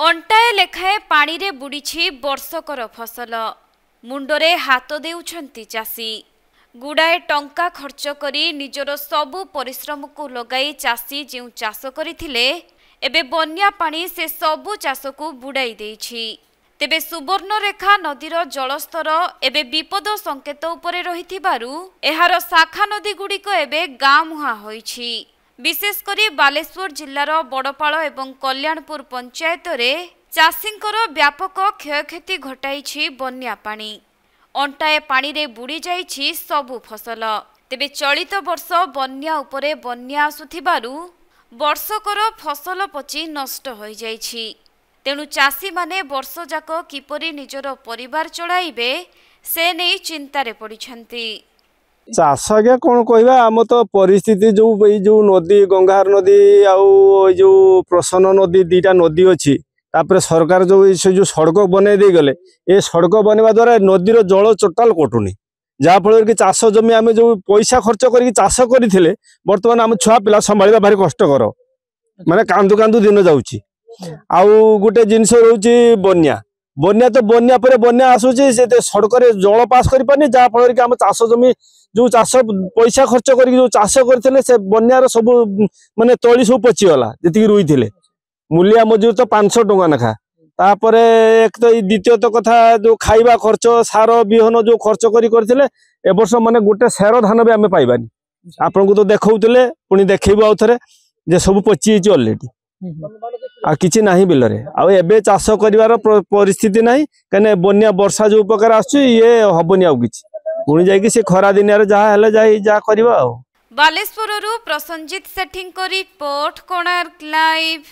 अंटाए लेखाए पानी रे बुड़ीछि वर्षकर फसल मुंडरे हाथ देउछंती चाषी गुड़ाए टंका खर्च करी निजर सबु परिश्रम को लगाई चाषी जेउ चाष करिथिले एबे बन्या पानी से सबु चाष को बुड़ाई देइछि। तेबे सुवर्णरेखा नदीर जलस्तर एबे विपद संकेत उपरे रहिथिबारु एहार शाखा नदी गुड़िक एबे गाँ मुहां होइछि। विशेषकरी बालेश्वर जिल्लार बड़पाल एवं कल्याणपुर पंचायत रे चाषींकर व्यापक क्षयक्षति घटाइछि बन्या पानी। अंटाए पानी रे बुड़ी जाइछि सबु फसल। तेबे चलित वर्ष बन्या उपरे बन्या आसुथिबारु वर्षकर फसल पची नष्ट होई जाइछि। तेणु चाषी माने वर्ष जाक किपरि निजर परिवार चलाइबे से नै चिंतारे पड़िछंती। चाष आज्ञा कौन कहवा आम तो परिस्थिति जो नदी गंगार नदी आउ प्रसन्न नदी दीटा नदी अच्छी तापर सरकार जो सड़क बनई दे गले ये सड़क बनवा द्वारा नदीर जल टोटाल कटुनी जहाँफल कि चाष जमी आम जो पैसा खर्च कर चाष करते बर्तमान आम छुआ पिला संभाल भारी कष्टकर माने कांदू कांदू दिन जाऊँगी। आउ गोटे जिनस रोचे बन्या बन्या तो बन्या पर बन्या आसूची से सड़क जल पास कर पानी जहाँफल कि आम चाष जमी जो चाष पैसा खर्च कर जो चाष करते से बन्यार सब माने तली सब पचिगला जी रुई थे मूलिया मजूर तो 500 टंका नेखा तापर एक तो द्वितीय तो कथा जो खाइबा खर्च सार बिहन जो खर्च करते ए वर्ष माने गोटे सेर धान भी आम पाइबानी आपन को तो देखौले पुणी देखैबो आउ थरे जे सब पचि ऑलरेडी आ किछि नाही बिलरे आ एबे चाष करिवार परिस्थिति नाही कने बन्या वर्षा जो प्रकार आछी ये हबनी आउ किछि पुणी जाई कि से खरा दिन रे जहा हेले जाई जा करबा। बालेश्वररू प्रसंजित सेठिंग रिपोर्ट कोणार्क लाइव।